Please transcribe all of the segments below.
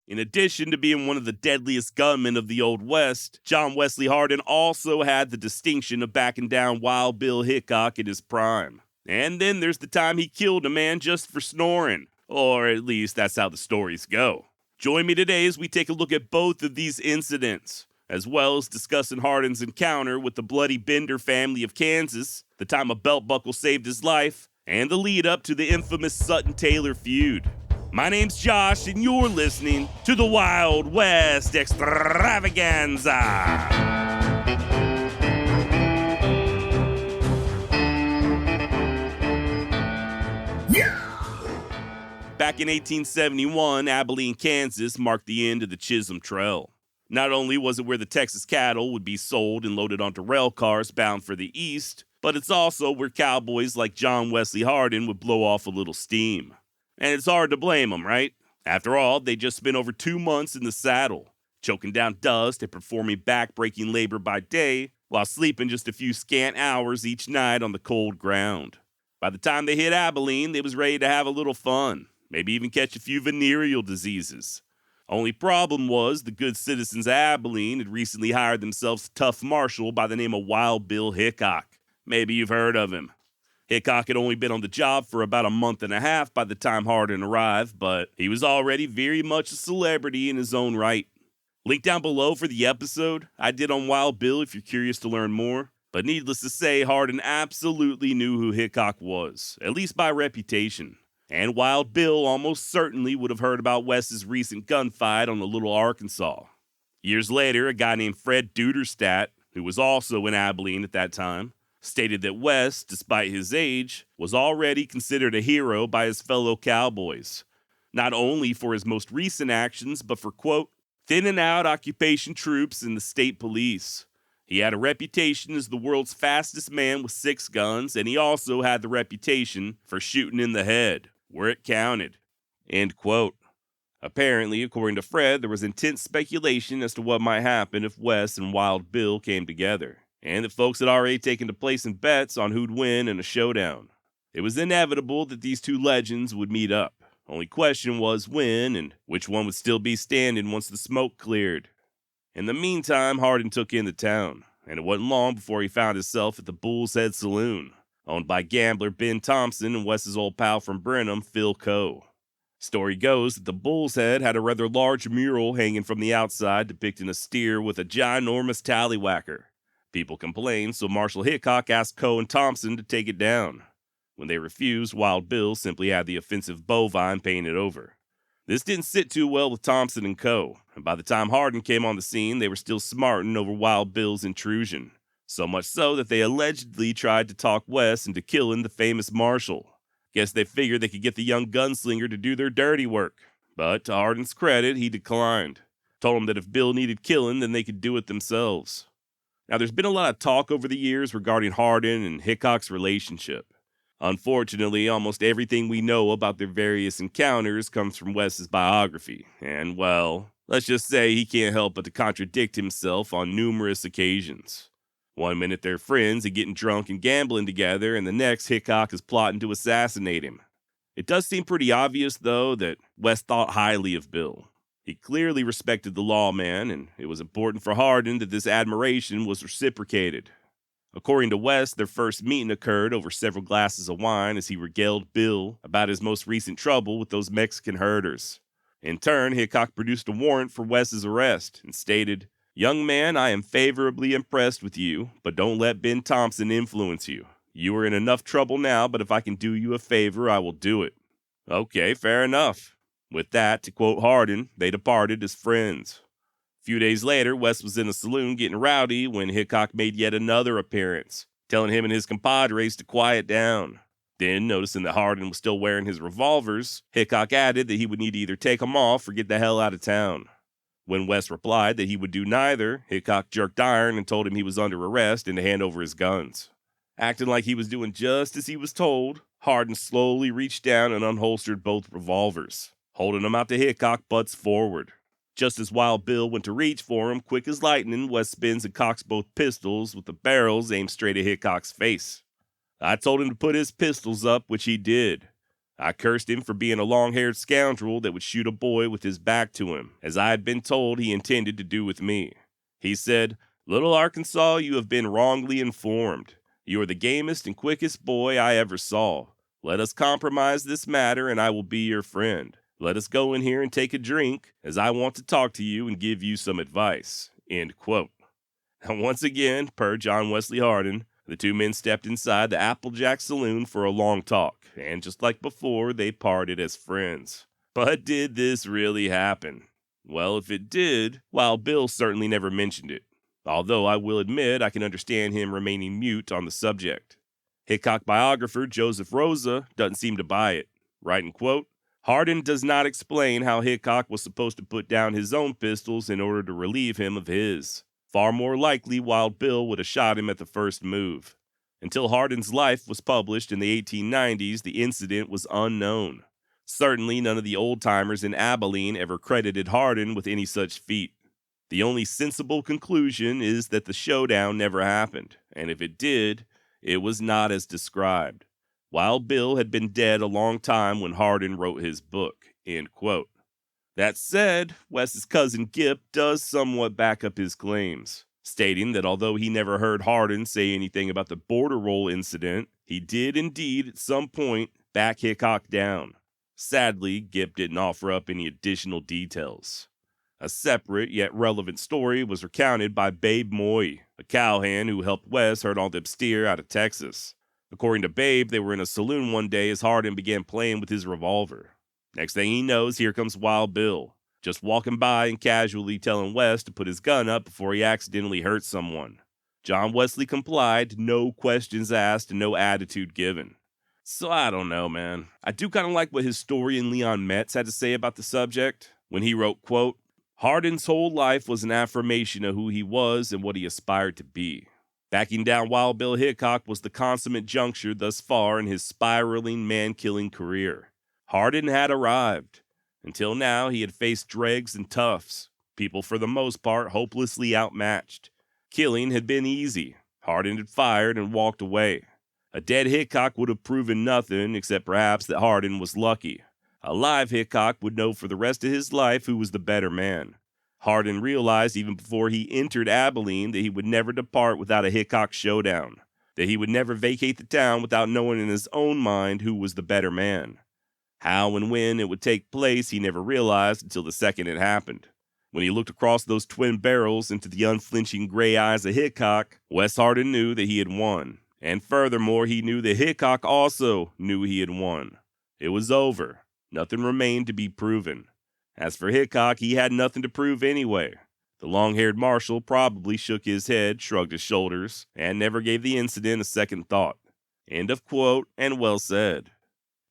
In addition to being one of the deadliest gunmen of the Old West, John Wesley Hardin also had the distinction of backing down Wild Bill Hickok in his prime. And then there's the time he killed a man just for snoring. Or at least that's how the stories go. Join me today as we take a look at both of these incidents, as well as discussing Hardin's encounter with the Bloody Bender family of Kansas, the time a belt buckle saved his life, and the lead up to the infamous Sutton-Taylor feud. My name's Josh, and you're listening to the Wild West Extravaganza. Back in 1871, Abilene, Kansas marked the end of the Chisholm Trail. Not only was it where the Texas cattle would be sold and loaded onto rail cars bound for the east, but it's also where cowboys like John Wesley Hardin would blow off a little steam. And it's hard to blame them, right? After all, they just spent over 2 months in the saddle, choking down dust and performing back-breaking labor by day, while sleeping just a few scant hours each night on the cold ground. By the time they hit Abilene, they was ready to have a little fun, maybe even catch a few venereal diseases. Only problem was the good citizens of Abilene had recently hired themselves a tough marshal by the name of Wild Bill Hickok. Maybe you've heard of him. Hickok had only been on the job for about a month and a half by the time Hardin arrived, but he was already very much a celebrity in his own right. Link down below for the episode I did on Wild Bill if you're curious to learn more. But needless to say, Hardin absolutely knew who Hickok was, at least by reputation. And Wild Bill almost certainly would have heard about Wes's recent gunfight on the Little Arkansas. Years later, a guy named Fred Duderstadt, who was also in Abilene at that time, stated that Wes, despite his age, was already considered a hero by his fellow cowboys, not only for his most recent actions, but for, quote, thinning out occupation troops and the state police. He had a reputation as the world's fastest man with 6 guns, and he also had the reputation for shooting in the head, where it counted, end quote. Apparently, according to Fred, there was intense speculation as to what might happen if Wes and Wild Bill came together, and that folks had already taken to placing bets on who'd win in a showdown. It was inevitable that these two legends would meet up. Only question was when and which one would still be standing once the smoke cleared. In the meantime, Hardin took in the town, and it wasn't long before he found himself at the Bull's Head Saloon, owned by gambler Ben Thompson and Wes's old pal from Brenham, Phil Coe. Story goes that the Bull's Head had a rather large mural hanging from the outside depicting a steer with a ginormous tallywhacker. People complained, so Marshal Hickok asked Coe and Thompson to take it down. When they refused, Wild Bill simply had the offensive bovine painted over. This didn't sit too well with Thompson and Coe, and by the time Hardin came on the scene, they were still smarting over Wild Bill's intrusion. So much so that they allegedly tried to talk Wes into killing the famous Marshal. Guess they figured they could get the young gunslinger to do their dirty work. But to Hardin's credit, he declined. Told him that if Bill needed killing, then they could do it themselves. Now, there's been a lot of talk over the years regarding Hardin and Hickok's relationship. Unfortunately, almost everything we know about their various encounters comes from Wes's biography, and, well, let's just say he can't help but to contradict himself on numerous occasions. One minute they're friends and getting drunk and gambling together, and the next Hickok is plotting to assassinate him. It does seem pretty obvious, though, that Wes thought highly of Bill. He clearly respected the lawman, and it was important for Hardin that this admiration was reciprocated. According to Wes, their first meeting occurred over several glasses of wine as he regaled Bill about his most recent trouble with those Mexican herders. In turn, Hickok produced a warrant for Wes's arrest and stated, "Young man, I am favorably impressed with you, but don't let Ben Thompson influence you. You are in enough trouble now, but if I can do you a favor, I will do it." Okay, fair enough. With that, to quote Hardin, they departed as friends. A few days later, Wes was in a saloon getting rowdy when Hickok made yet another appearance, telling him and his compadres to quiet down. Then, noticing that Hardin was still wearing his revolvers, Hickok added that he would need to either take them off or get the hell out of town. When Wes replied that he would do neither, Hickok jerked iron and told him he was under arrest and to hand over his guns. Acting like he was doing just as he was told, Hardin slowly reached down and unholstered both revolvers, holding them out to Hickok butts forward. Just as Wild Bill went to reach for him, quick as lightning, Wes spins and cocks both pistols with the barrels aimed straight at Hickok's face. I told him to put his pistols up, which he did. I cursed him for being a long-haired scoundrel that would shoot a boy with his back to him, as I had been told he intended to do with me. He said, "Little Arkansas, you have been wrongly informed. You are the gamest and quickest boy I ever saw. Let us compromise this matter and I will be your friend. Let us go in here and take a drink, as I want to talk to you and give you some advice." End quote. And once again, per John Wesley Hardin, the two men stepped inside the Applejack Saloon for a long talk, and just like before, they parted as friends. But did this really happen? Well, if it did, Wild Bill certainly never mentioned it, although I will admit I can understand him remaining mute on the subject. Hickok biographer Joseph Rosa doesn't seem to buy it, writing, quote, "Hardin does not explain how Hickok was supposed to put down his own pistols in order to relieve him of his. Far more likely, Wild Bill would have shot him at the first move. Until Hardin's life was published in the 1890s, the incident was unknown. Certainly none of the old-timers in Abilene ever credited Hardin with any such feat. The only sensible conclusion is that the showdown never happened, and if it did, it was not as described. Wild Bill had been dead a long time when Hardin wrote his book." End quote. That said, Wes's cousin Gip does somewhat back up his claims, stating that although he never heard Hardin say anything about the border roll incident, he did indeed at some point back Hickok down. Sadly, Gip didn't offer up any additional details. A separate yet relevant story was recounted by Babe Moy, a cowhand who helped Wes herd all them steer out of Texas. According to Babe, they were in a saloon one day as Hardin began playing with his revolver. Next thing he knows, here comes Wild Bill, just walking by and casually telling Wes to put his gun up before he accidentally hurts someone. John Wesley complied, no questions asked and no attitude given. So I don't know, man. I do kind of like what historian Leon Metz had to say about the subject when he wrote, quote, "Hardin's whole life was an affirmation of who he was and what he aspired to be. Backing down Wild Bill Hickok was the consummate juncture thus far in his spiraling, man-killing career. Hardin had arrived. Until now, he had faced dregs and toughs, people for the most part hopelessly outmatched. Killing had been easy. Hardin had fired and walked away. A dead Hickok would have proven nothing except perhaps that Hardin was lucky. A live Hickok would know for the rest of his life who was the better man. Hardin realized even before he entered Abilene that he would never depart without a Hickok showdown, that he would never vacate the town without knowing in his own mind who was the better man. How and when it would take place he never realized until the second it happened. When he looked across those twin barrels into the unflinching gray eyes of Hickok, Wes Hardin knew that he had won. And furthermore, he knew that Hickok also knew he had won. It was over. Nothing remained to be proven. As for Hickok, he had nothing to prove anyway. The long-haired marshal probably shook his head, shrugged his shoulders, and never gave the incident a second thought. End of quote, and well said.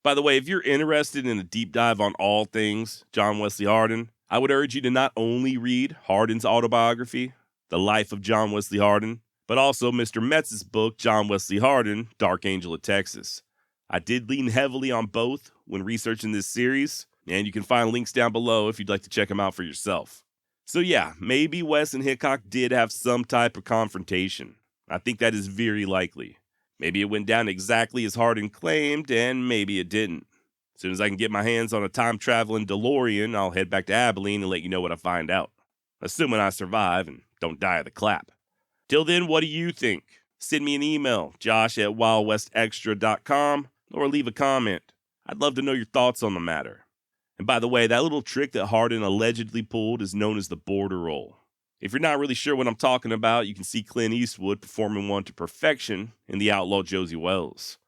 By the way, if you're interested in a deep dive on all things John Wesley Hardin, I would urge you to not only read Hardin's autobiography, The Life of John Wesley Hardin, but also Mr. Metz's book, John Wesley Hardin, Dark Angel of Texas. I did lean heavily on both when researching this series, and you can find links down below if you'd like to check them out for yourself. So yeah, maybe Wes and Hickok did have some type of confrontation. I think that is very likely. Maybe it went down exactly as Hardin claimed, and maybe it didn't. As soon as I can get my hands on a time-traveling DeLorean, I'll head back to Abilene and let you know what I find out. Assuming I survive and don't die of the clap. Till then, what do you think? Send me an email, josh@wildwestextra.com, or leave a comment. I'd love to know your thoughts on the matter. And by the way, that little trick that Hardin allegedly pulled is known as the border roll. If you're not really sure what I'm talking about, you can see Clint Eastwood performing one to perfection in The Outlaw Josie Wells.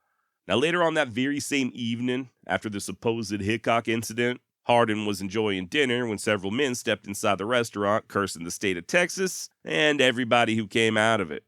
Now, later on that very same evening, after the supposed Hickok incident, Hardin was enjoying dinner when several men stepped inside the restaurant, cursing the state of Texas and everybody who came out of it.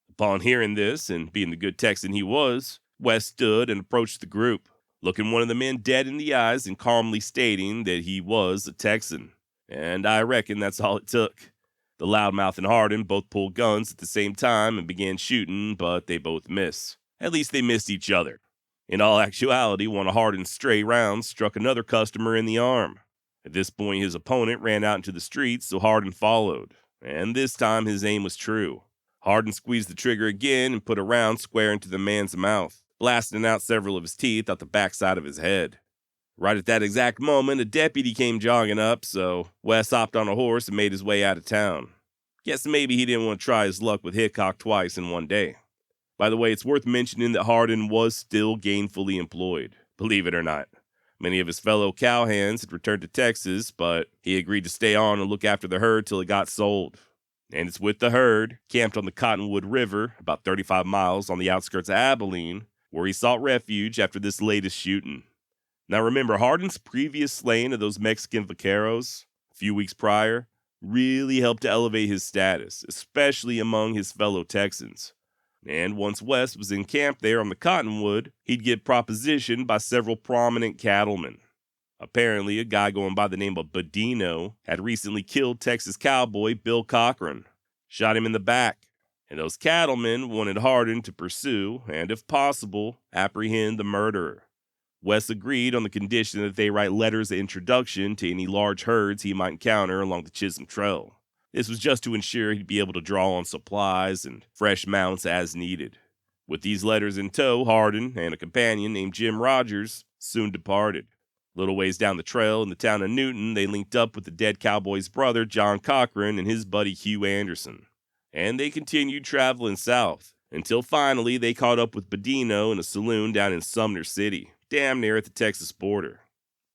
Upon hearing this, and being the good Texan he was, Wes stood and approached the group, looking one of the men dead in the eyes and calmly stating that he was a Texan. And I reckon that's all it took. The loudmouth and Hardin both pulled guns at the same time and began shooting, but they both missed. At least they missed each other. In all actuality, one of Hardin's stray rounds struck another customer in the arm. At this point, his opponent ran out into the streets, so Hardin followed. And this time, his aim was true. Hardin squeezed the trigger again and put a round square into the man's mouth, blasting out several of his teeth out the backside of his head. Right at that exact moment, a deputy came jogging up, so Wes hopped on a horse and made his way out of town. Guess maybe he didn't want to try his luck with Hickok twice in one day. By the way, it's worth mentioning that Hardin was still gainfully employed, believe it or not. Many of his fellow cowhands had returned to Texas, but he agreed to stay on and look after the herd till it got sold. And it's with the herd, camped on the Cottonwood River, about 35 miles on the outskirts of Abilene, where he sought refuge after this latest shooting. Now remember, Hardin's previous slaying of those Mexican vaqueros, a few weeks prior, really helped to elevate his status, especially among his fellow Texans. And once Wes was in camp there on the Cottonwood, he'd get propositioned by several prominent cattlemen. Apparently, a guy going by the name of Badino had recently killed Texas cowboy Bill Cochran, shot him in the back, and those cattlemen wanted Hardin to pursue and, if possible, apprehend the murderer. Wes agreed on the condition that they write letters of introduction to any large herds he might encounter along the Chisholm Trail. This was just to ensure he'd be able to draw on supplies and fresh mounts as needed. With these letters in tow, Hardin and a companion named Jim Rogers soon departed. Little ways down the trail in the town of Newton, they linked up with the dead cowboy's brother, John Cochran, and his buddy Hugh Anderson. And they continued traveling south, until finally they caught up with Badino in a saloon down in Sumner City, damn near at the Texas border.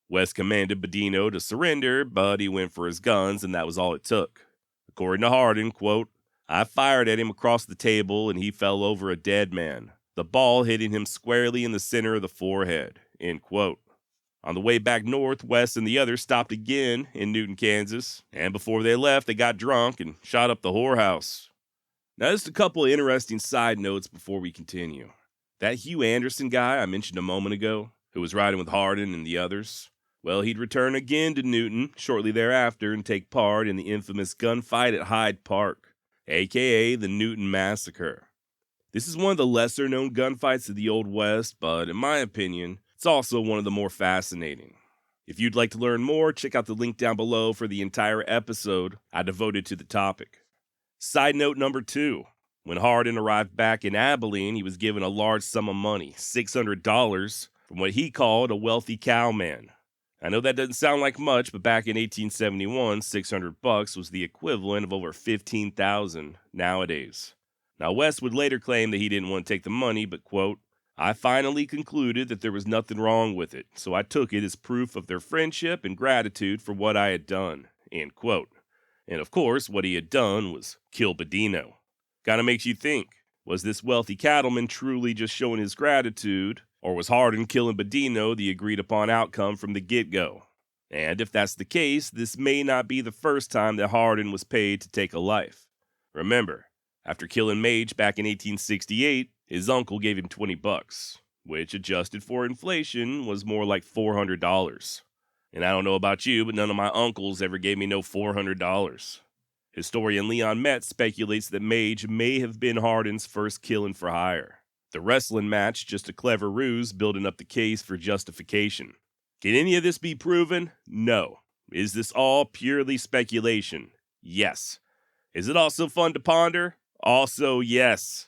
Wes commanded Badino to surrender, but he went for his guns, and that was all it took. According to Hardin, quote, "I fired at him across the table and he fell over a dead man, the ball hitting him squarely in the center of the forehead," end quote. On the way back north, Wes and the others stopped again in Newton, Kansas, and before they left, they got drunk and shot up the whorehouse. Now, just a couple of interesting side notes before we continue. That Hugh Anderson guy I mentioned a moment ago, who was riding with Hardin and the others, well, he'd return again to Newton shortly thereafter and take part in the infamous gunfight at Hyde Park, aka the Newton Massacre. This is one of the lesser-known gunfights of the Old West, but in my opinion, it's also one of the more fascinating. If you'd like to learn more, check out the link down below for the entire episode I devoted to the topic. Side note number 2. When Hardin arrived back in Abilene, he was given a large sum of money, $600, from what he called a wealthy cowman. I know that doesn't sound like much, but back in 1871, $600 was the equivalent of over $15,000 nowadays. Now, Wes would later claim that he didn't want to take the money, but, quote, "I finally concluded that there was nothing wrong with it, so I took it as proof of their friendship and gratitude for what I had done," end quote. And of course, what he had done was kill Badino. Kinda makes you think, was this wealthy cattleman truly just showing his gratitude, or was Hardin killing Badino the agreed-upon outcome from the get-go? And if that's the case, this may not be the first time that Hardin was paid to take a life. Remember, after killing Mage back in 1868, his uncle gave him $20, which, adjusted for inflation, was more like $400. And I don't know about you, but none of my uncles ever gave me no $400. Historian Leon Metz speculates that Mage may have been Hardin's first killing for hire. The wrestling match just a clever ruse building up the case for justification. Can any of this be proven? No. Is this all purely speculation? Yes. Is it also fun to ponder? Also yes.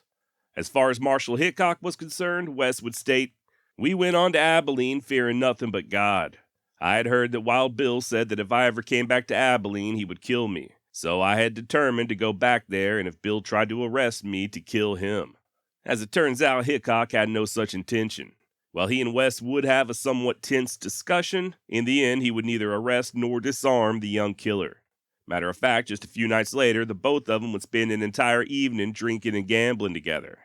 As far as Marshal Hickok was concerned, Wes would state, "We went on to Abilene fearing nothing but God. I had heard that Wild Bill said that if I ever came back to Abilene, he would kill me. So I had determined to go back there, and if Bill tried to arrest me, to kill him." As it turns out, Hickok had no such intention. While he and Wes would have a somewhat tense discussion, in the end he would neither arrest nor disarm the young killer. Matter of fact, just a few nights later, the both of them would spend an entire evening drinking and gambling together.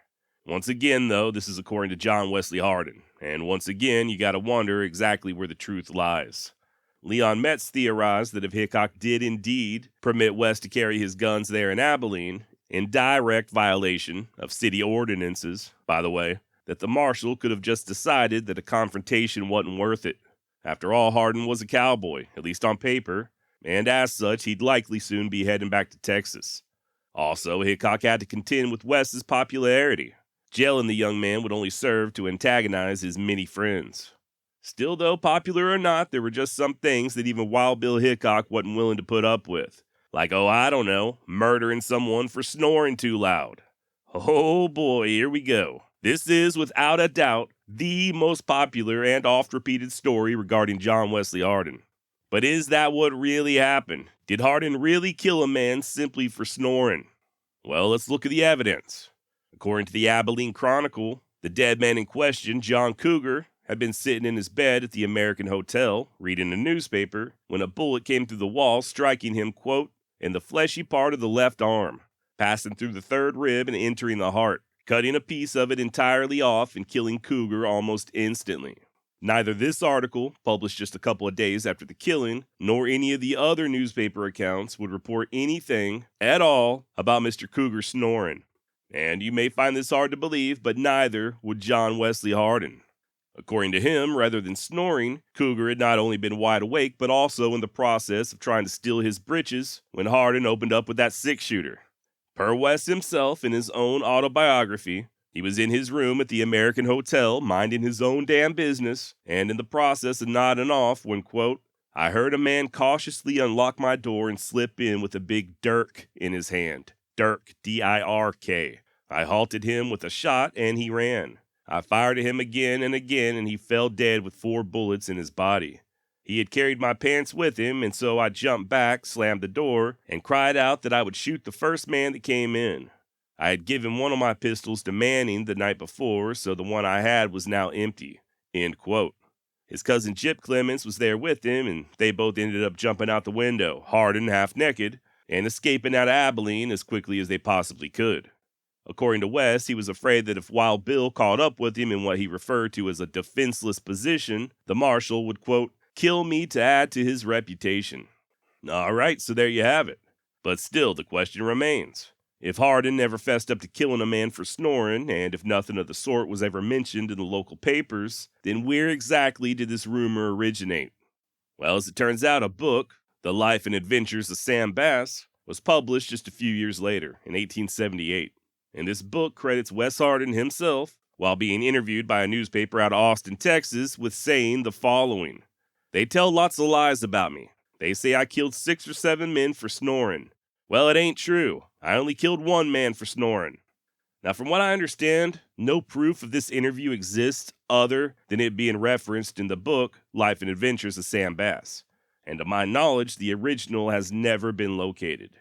Once again, though, this is according to John Wesley Hardin, and once again, you gotta wonder exactly where the truth lies. Leon Metz theorized that if Hickok did indeed permit Wes to carry his guns there in Abilene, in direct violation of city ordinances, by the way, that the marshal could have just decided that a confrontation wasn't worth it. After all, Hardin was a cowboy, at least on paper, and as such, he'd likely soon be heading back to Texas. Also, Hickok had to contend with Wes's popularity. Jailing the young man would only serve to antagonize his many friends. Still, though, popular or not, there were just some things that even Wild Bill Hickok wasn't willing to put up with. Like, I don't know, murdering someone for snoring too loud. Oh boy, here we go. This is, without a doubt, the most popular and oft-repeated story regarding John Wesley Hardin. But is that what really happened? Did Hardin really kill a man simply for snoring? Well, let's look at the evidence. According to the Abilene Chronicle, the dead man in question, John Cougar, had been sitting in his bed at the American Hotel, reading a newspaper, when a bullet came through the wall, striking him, quote, in the fleshy part of the left arm, passing through the third rib and entering the heart, cutting a piece of it entirely off and killing Cougar almost instantly. Neither this article, published just a couple of days after the killing, nor any of the other newspaper accounts would report anything at all about Mr. Cougar snoring. And you may find this hard to believe, but neither would John Wesley Hardin. According to him, rather than snoring, Cougar had not only been wide awake, but also in the process of trying to steal his britches when Hardin opened up with that six-shooter. Per West himself in his own autobiography, he was in his room at the American Hotel, minding his own damn business, and in the process of nodding off when, quote, I heard a man cautiously unlock my door and slip in with a big dirk in his hand. Dirk, D-I-R-K. I halted him with a shot, and he ran. I fired at him again, and he fell dead with 4 bullets in his body. He had carried my pants with him, and so I jumped back, slammed the door, and cried out that I would shoot the first man that came in. I had given one of my pistols to Manning the night before, so the one I had was now empty. End quote. His cousin Jip Clements was there with him, and they both ended up jumping out the window, Hardin half naked, and escaping out of Abilene as quickly as they possibly could. According to West, he was afraid that if Wild Bill caught up with him in what he referred to as a defenseless position, the marshal would, quote, kill me to add to his reputation. All right, so there you have it. But still, the question remains. If Hardin never fessed up to killing a man for snoring, and if nothing of the sort was ever mentioned in the local papers, then where exactly did this rumor originate? Well, as it turns out, a book, The Life and Adventures of Sam Bass, was published just a few years later, in 1878. And this book credits Wes Hardin himself, while being interviewed by a newspaper out of Austin, Texas, with saying the following. They tell lots of lies about me. They say I killed 6 or 7 men for snoring. Well, it ain't true. I only killed 1 man for snoring. Now, from what I understand, no proof of this interview exists other than it being referenced in the book Life and Adventures of Sam Bass. And to my knowledge, the original has never been located.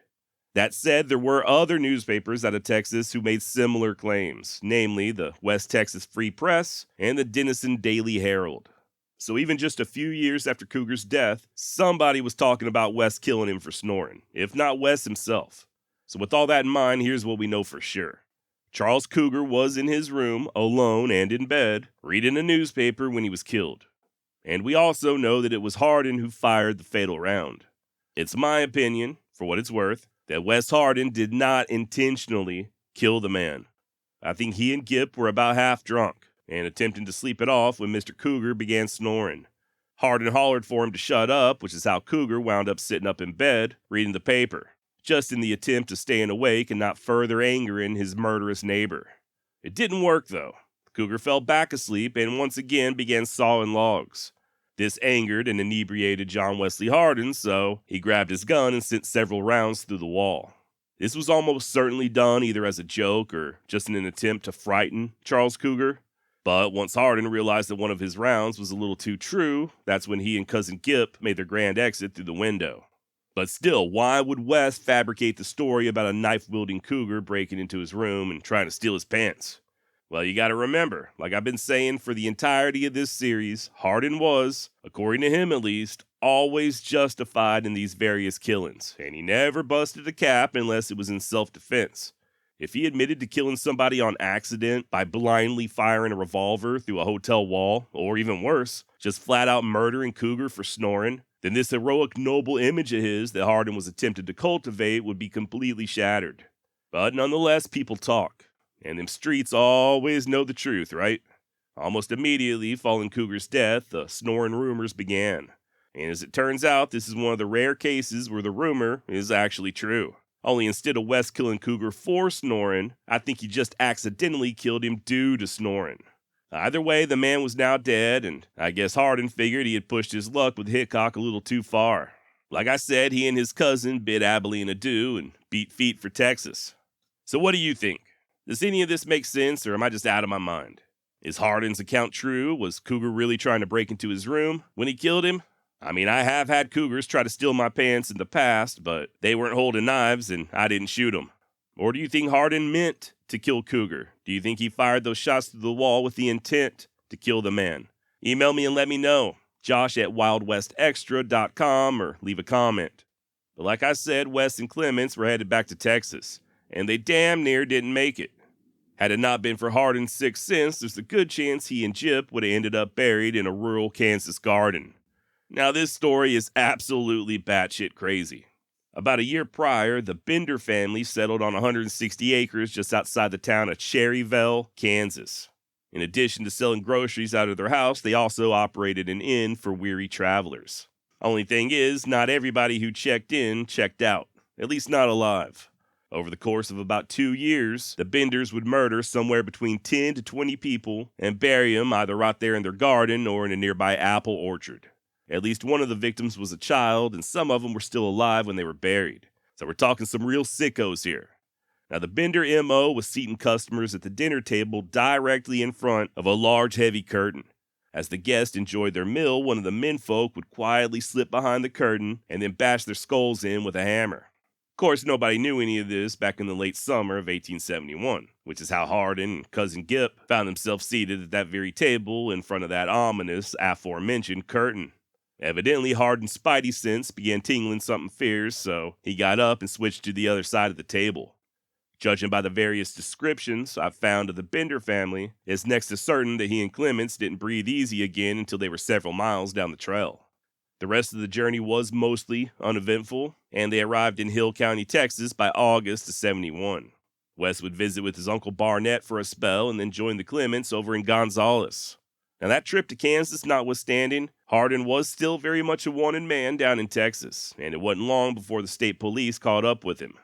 That said, there were other newspapers out of Texas who made similar claims, namely the West Texas Free Press and the Denison Daily Herald. So even just a few years after Cougar's death, somebody was talking about Wes killing him for snoring, if not Wes himself. So with all that in mind, here's what we know for sure. Charles Cougar was in his room, alone and in bed, reading a newspaper when he was killed. And we also know that it was Hardin who fired the fatal round. It's my opinion, for what it's worth, that Wes Hardin did not intentionally kill the man. I think he and Gip were about half drunk and attempting to sleep it off when Mr. Cougar began snoring. Hardin hollered for him to shut up, which is how Cougar wound up sitting up in bed, reading the paper, just in the attempt of staying awake and not further angering his murderous neighbor. It didn't work, though. Cougar fell back asleep and once again began sawing logs. This angered and inebriated John Wesley Hardin, so he grabbed his gun and sent several rounds through the wall. This was almost certainly done either as a joke or just in an attempt to frighten Charles Cougar. But once Hardin realized that one of his rounds was a little too true, that's when he and Cousin Gip made their grand exit through the window. But still, why would Wes fabricate the story about a knife-wielding cougar breaking into his room and trying to steal his pants? Well, you gotta remember, like I've been saying for the entirety of this series, Hardin was, according to him at least, always justified in these various killings, and he never busted a cap unless it was in self-defense. If he admitted to killing somebody on accident by blindly firing a revolver through a hotel wall, or even worse, just flat-out murdering Cougar for snoring, then this heroic, noble image of his that Hardin was attempted to cultivate would be completely shattered. But nonetheless, people talk. And them streets always know the truth, right? Almost immediately following Cougar's death, the snoring rumors began. And as it turns out, this is one of the rare cases where the rumor is actually true. Only instead of Wes killing Cougar for snoring, I think he just accidentally killed him due to snoring. Either way, the man was now dead, and I guess Hardin figured he had pushed his luck with Hickok a little too far. Like I said, he and his cousin bid Abilene adieu and beat feet for Texas. So what do you think? Does any of this make sense, or am I just out of my mind? Is Hardin's account true? Was Cougar really trying to break into his room when he killed him? I mean, I have had cougars try to steal my pants in the past, but they weren't holding knives and I didn't shoot them. Or do you think Hardin meant to kill Cougar? Do you think he fired those shots through the wall with the intent to kill the man? Email me and let me know. Josh@wildwestextra.com or leave a comment. But like I said, Wes and Clements were headed back to Texas, and they damn near didn't make it. Had it not been for Hardin's sixth sense, there's a good chance he and Gyp would have ended up buried in a rural Kansas garden. Now, this story is absolutely batshit crazy. About a year prior, the Bender family settled on 160 acres just outside the town of Cherryville, Kansas. In addition to selling groceries out of their house, they also operated an inn for weary travelers. Only thing is, not everybody who checked in checked out, at least not alive. Over the course of about 2 years, the Benders would murder somewhere between 10 to 20 people and bury them either right there in their garden or in a nearby apple orchard. At least one of the victims was a child, and some of them were still alive when they were buried. So we're talking some real sickos here. Now, the Bender M.O. was seating customers at the dinner table directly in front of a large, heavy curtain. As the guests enjoyed their meal, one of the menfolk would quietly slip behind the curtain and then bash their skulls in with a hammer. Of course, nobody knew any of this back in the late summer of 1871, which is how Hardin and Cousin Gyp found themselves seated at that very table in front of that ominous, aforementioned curtain. Evidently, Hardin's spidey sense began tingling something fierce, so he got up and switched to the other side of the table. Judging by the various descriptions I've found of the Bender family, it's next to certain that he and Clements didn't breathe easy again until they were several miles down the trail. The rest of the journey was mostly uneventful, and they arrived in Hill County, Texas by August of '71. Wes would visit with his Uncle Barnett for a spell and then join the Clements over in Gonzales. Now, that trip to Kansas notwithstanding, Hardin was still very much a wanted man down in Texas, and it wasn't long before the state police caught up with him.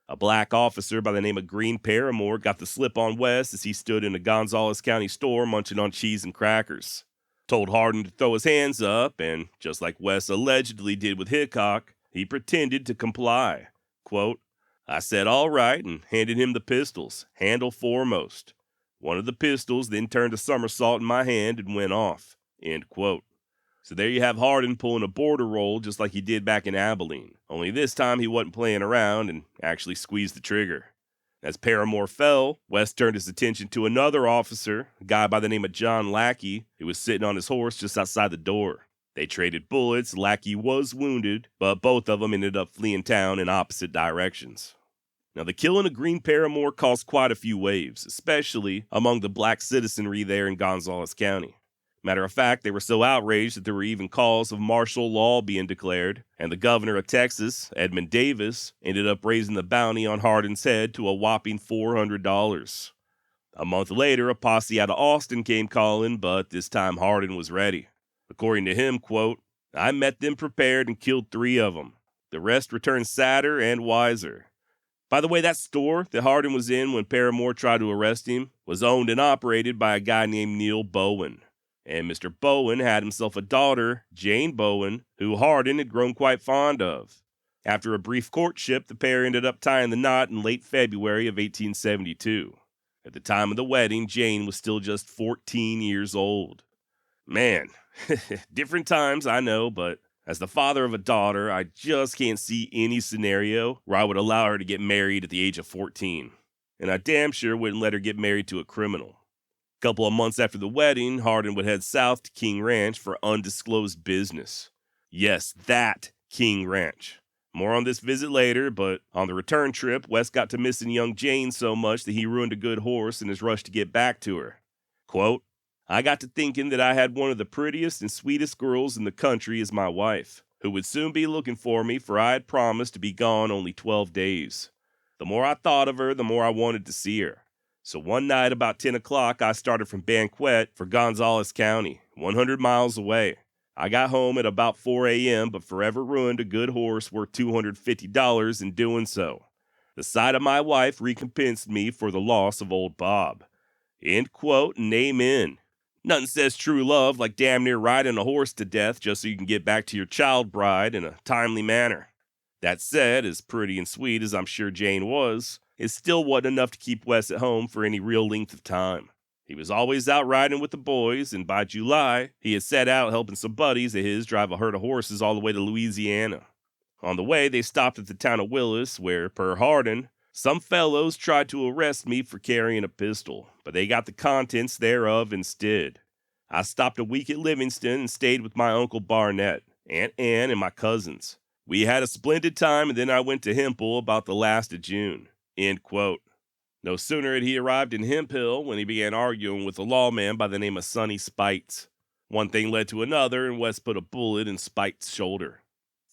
A black officer by the name of Green Paramore got the slip on Wes as he stood in a Gonzales County store munching on cheese and crackers. Told Hardin to throw his hands up, and just like Wes allegedly did with Hickok, he pretended to comply. Quote, I said all right and handed him the pistols, handle foremost. One of the pistols then turned a somersault in my hand and went off. End quote. So there you have Hardin pulling a border roll just like he did back in Abilene. Only this time he wasn't playing around and actually squeezed the trigger. As Paramore fell, Wes turned his attention to another officer, a guy by the name of John Lackey, who was sitting on his horse just outside the door. They traded bullets. Lackey was wounded, but both of them ended up fleeing town in opposite directions. Now, the killing of Green Paramore caused quite a few waves, especially among the black citizenry there in Gonzales County. Matter of fact, they were so outraged that there were even calls of martial law being declared, and the governor of Texas, Edmund Davis, ended up raising the bounty on Hardin's head to a whopping $400. A month later, a posse out of Austin came calling, but this time Hardin was ready. According to him, quote, I met them prepared and killed 3 of them. The rest returned sadder and wiser. By the way, that store that Hardin was in when Paramore tried to arrest him was owned and operated by a guy named Neil Bowen. And Mr. Bowen had himself a daughter, Jane Bowen, who Hardin had grown quite fond of. After a brief courtship, the pair ended up tying the knot in late February of 1872. At the time of the wedding, Jane was still just 14 years old. Man, different times, I know, but as the father of a daughter, I just can't see any scenario where I would allow her to get married at the age of 14. And I damn sure wouldn't let her get married to a criminal. A couple of months after the wedding, Hardin would head south to King Ranch for undisclosed business. Yes, that King Ranch. More on this visit later, but on the return trip, Wes got to missing young Jane so much that he ruined a good horse in his rush to get back to her. Quote, I got to thinking that I had one of the prettiest and sweetest girls in the country as my wife, who would soon be looking for me, for I had promised to be gone only 12 days. The more I thought of her, the more I wanted to see her. So one night about 10 o'clock, I started from Banquet for Gonzales County, 100 miles away. I got home at about 4 a.m., but forever ruined a good horse worth $250 in doing so. The sight of my wife recompensed me for the loss of old Bob. End quote and amen. Nothing says true love like damn near riding a horse to death just so you can get back to your child bride in a timely manner. That said, as pretty and sweet as I'm sure Jane was, it still wasn't enough to keep Wes at home for any real length of time. He was always out riding with the boys, and by July, he had set out helping some buddies of his drive a herd of horses all the way to Louisiana. On the way, they stopped at the town of Willis, where, per Hardin, some fellows tried to arrest me for carrying a pistol, but they got the contents thereof instead. I stopped a week at Livingston and stayed with my Uncle Barnett, Aunt Ann, and my cousins. We had a splendid time, and then I went to Hemphill about the last of June. End quote. No sooner had he arrived in Hemphill when he began arguing with a lawman by the name of Sonny Spites. One thing led to another, and West put a bullet in Spites' shoulder.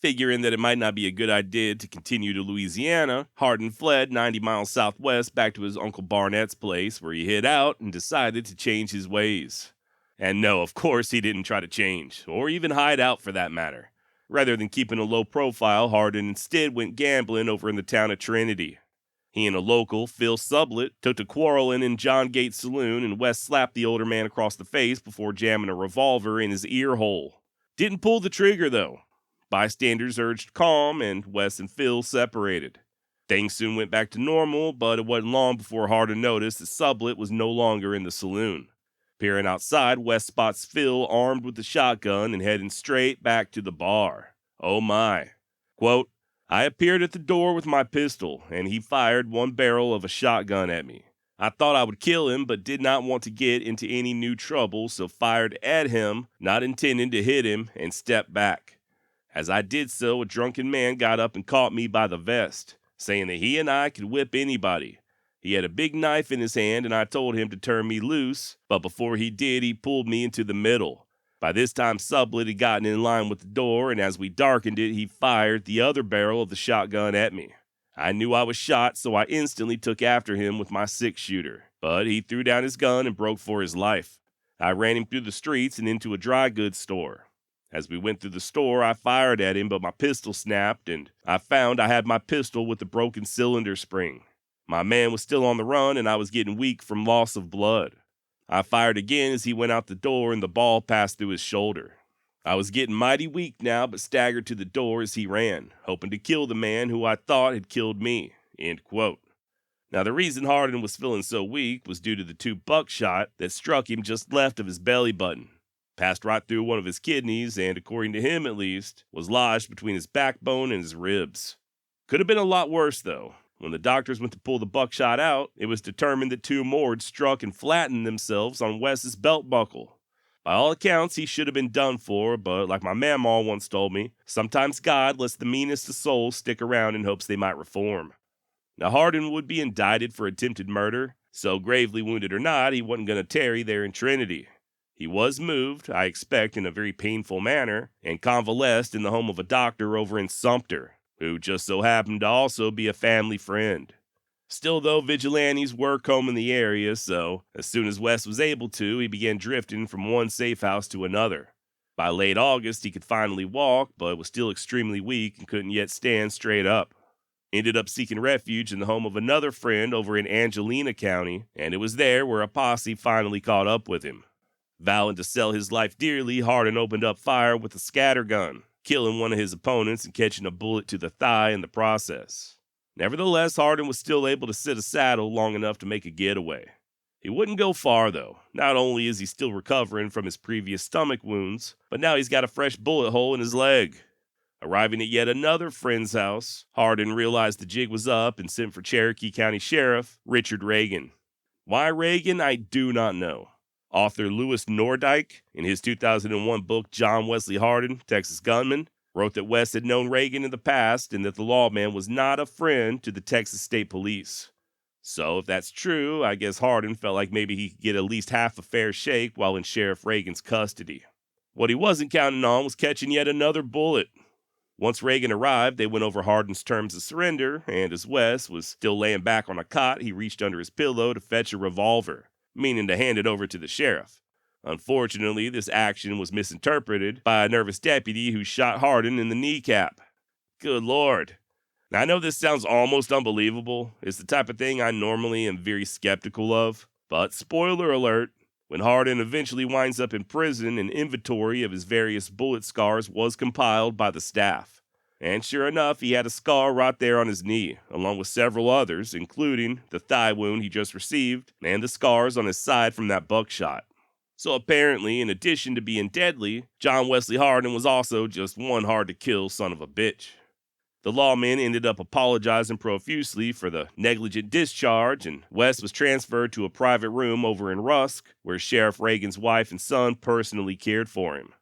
Figuring that it might not be a good idea to continue to Louisiana, Hardin fled 90 miles southwest back to his Uncle Barnett's place, where he hid out and decided to change his ways. And no, of course he didn't try to change, or even hide out for that matter. Rather than keeping a low profile, Hardin instead went gambling over in the town of Trinity. He and a local, Phil Sublett, took to quarreling in John Gates' saloon, and West slapped the older man across the face before jamming a revolver in his ear hole. Didn't pull the trigger, though. Bystanders urged calm, and Wes and Phil separated. Things soon went back to normal, but it wasn't long before Hardin noticed that Sublett was no longer in the saloon. Peering outside, Wes spots Phil armed with the shotgun and heading straight back to the bar. Oh my. Quote, I appeared at the door with my pistol, and he fired one barrel of a shotgun at me. I thought I would kill him, but did not want to get into any new trouble, so fired at him, not intending to hit him, and stepped back. As I did so, a drunken man got up and caught me by the vest, saying that he and I could whip anybody. He had a big knife in his hand, and I told him to turn me loose, but before he did, he pulled me into the middle. By this time, Sublett had gotten in line with the door, and as we darkened it, he fired the other barrel of the shotgun at me. I knew I was shot, so I instantly took after him with my six-shooter, but he threw down his gun and broke for his life. I ran him through the streets and into a dry goods store. As we went through the store, I fired at him, but my pistol snapped, and I found I had my pistol with the broken cylinder spring. My man was still on the run, and I was getting weak from loss of blood. I fired again as he went out the door, and the ball passed through his shoulder. I was getting mighty weak now, but staggered to the door as he ran, hoping to kill the man who I thought had killed me. End quote. Now, the reason Hardin was feeling so weak was due to the 2 buckshot that struck him just left of his belly button. Passed right through one of his kidneys and, according to him at least, was lodged between his backbone and his ribs. Could have been a lot worse, though. When the doctors went to pull the buckshot out, it was determined that 2 more had struck and flattened themselves on Wes's belt buckle. By all accounts, he should have been done for, but like my mamaw once told me, sometimes God lets the meanest of souls stick around in hopes they might reform. Now, Hardin would be indicted for attempted murder, so gravely wounded or not, he wasn't going to tarry there in Trinity. He was moved, I expect in a very painful manner, and convalesced in the home of a doctor over in Sumter, who just so happened to also be a family friend. Still, though, vigilantes were combing the area, so as soon as Wes was able to, he began drifting from one safe house to another. By late August, he could finally walk, but was still extremely weak and couldn't yet stand straight up. Ended up seeking refuge in the home of another friend over in Angelina County, and it was there where a posse finally caught up with him. Vowing to sell his life dearly, Hardin opened up fire with a scattergun, killing one of his opponents and catching a bullet to the thigh in the process. Nevertheless, Hardin was still able to sit a saddle long enough to make a getaway. He wouldn't go far, though. Not only is he still recovering from his previous stomach wounds, but now he's got a fresh bullet hole in his leg. Arriving at yet another friend's house, Hardin realized the jig was up and sent for Cherokee County Sheriff Richard Reagan. Why Reagan, I do not know. Author Louis Nordyke, in his 2001 book John Wesley Hardin, Texas Gunman, wrote that West had known Reagan in the past and that the lawman was not a friend to the Texas State Police. So if that's true, I guess Hardin felt like maybe he could get at least half a fair shake while in Sheriff Reagan's custody. What he wasn't counting on was catching yet another bullet. Once Reagan arrived, they went over Hardin's terms of surrender, and as West was still laying back on a cot, he reached under his pillow to fetch a revolver, meaning to hand it over to the sheriff. Unfortunately, this action was misinterpreted by a nervous deputy who shot Hardin in the kneecap. Good Lord. Now, I know this sounds almost unbelievable. It's the type of thing I normally am very skeptical of. But spoiler alert, when Hardin eventually winds up in prison, an inventory of his various bullet scars was compiled by the staff. And sure enough, he had a scar right there on his knee, along with several others, including the thigh wound he just received and the scars on his side from that buckshot. So apparently, in addition to being deadly, John Wesley Hardin was also just one hard-to-kill son of a bitch. The lawman ended up apologizing profusely for the negligent discharge, and West was transferred to a private room over in Rusk, where Sheriff Reagan's wife and son personally cared for him.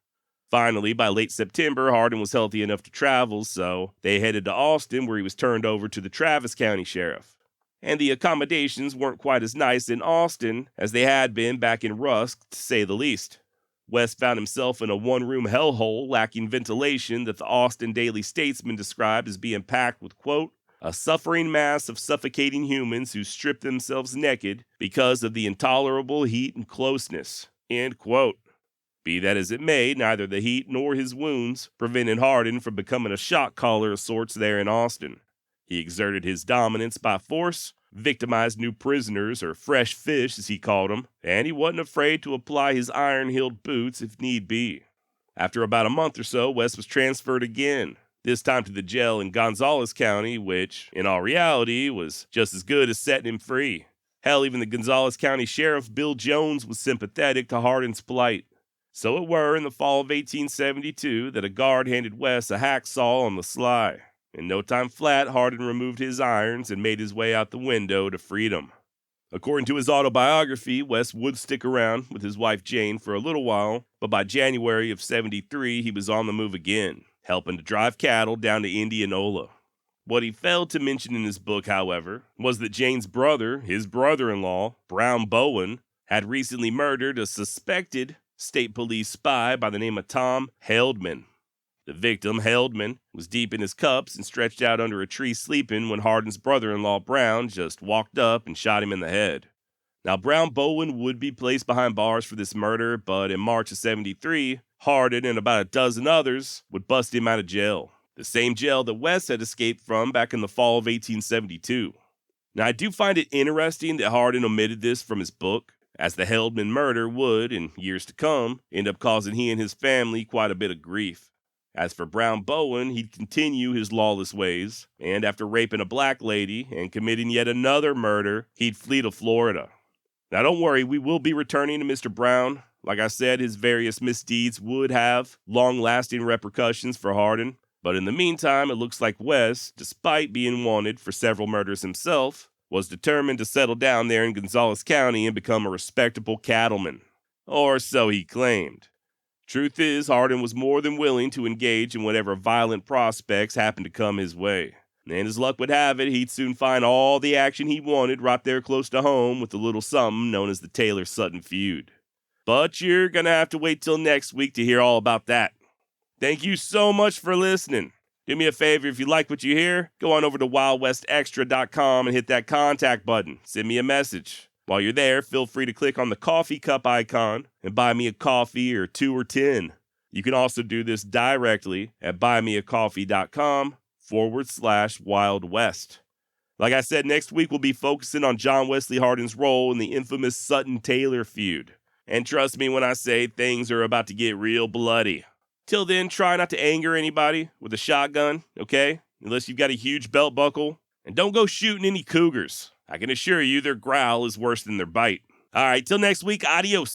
Finally, by late September, Hardin was healthy enough to travel, so they headed to Austin, where he was turned over to the Travis County Sheriff. And the accommodations weren't quite as nice in Austin as they had been back in Rusk, to say the least. West found himself in a one-room hellhole lacking ventilation that the Austin Daily Statesman described as being packed with, quote, a suffering mass of suffocating humans who strip themselves naked because of the intolerable heat and closeness, end quote. Be that as it may, neither the heat nor his wounds prevented Hardin from becoming a shot caller of sorts there in Austin. He exerted his dominance by force, victimized new prisoners, or fresh fish as he called them, and he wasn't afraid to apply his iron-heeled boots if need be. After about a month or so, West was transferred again, this time to the jail in Gonzales County, which, in all reality, was just as good as setting him free. Hell, even the Gonzales County Sheriff Bill Jones was sympathetic to Hardin's plight. So it were in the fall of 1872 that a guard handed West a hacksaw on the sly. In no time flat, Hardin removed his irons and made his way out the window to freedom. According to his autobiography, West would stick around with his wife Jane for a little while, but by January of 73 he was on the move again, helping to drive cattle down to Indianola. What he failed to mention in his book, however, was that Jane's brother, his brother-in-law, Brown Bowen, had recently murdered a suspected state police spy by the name of Tom Heldman. The victim, Heldman, was deep in his cups and stretched out under a tree sleeping when Hardin's brother-in-law, Brown, just walked up and shot him in the head. Now, Brown Bowen would be placed behind bars for this murder, but in March of 73, Hardin and about a dozen others would bust him out of jail, the same jail that West had escaped from back in the fall of 1872. Now, I do find it interesting that Hardin omitted this from his book, as the Heldman murder would, in years to come, end up causing he and his family quite a bit of grief. As for Brown Bowen, he'd continue his lawless ways, and after raping a black lady and committing yet another murder, he'd flee to Florida. Now don't worry, we will be returning to Mr. Brown. Like I said, his various misdeeds would have long-lasting repercussions for Hardin, but in the meantime, it looks like West, despite being wanted for several murders himself, was determined to settle down there in Gonzales County and become a respectable cattleman. Or so he claimed. Truth is, Hardin was more than willing to engage in whatever violent prospects happened to come his way. And as luck would have it, he'd soon find all the action he wanted right there close to home with the little something known as the Taylor-Sutton feud. But you're gonna have to wait till next week to hear all about that. Thank you so much for listening. Do me a favor, if you like what you hear, go on over to wildwestextra.com and hit that contact button. Send me a message. While you're there, feel free to click on the coffee cup icon and buy me a coffee or 2 or 10. You can also do this directly at buymeacoffee.com/Wild West. Like I said, next week we'll be focusing on John Wesley Hardin's role in the infamous Sutton-Taylor feud. And trust me when I say things are about to get real bloody. Till then, try not to anger anybody with a shotgun, okay? Unless you've got a huge belt buckle. And don't go shooting any cougars. I can assure you their growl is worse than their bite. All right, till next week, adios.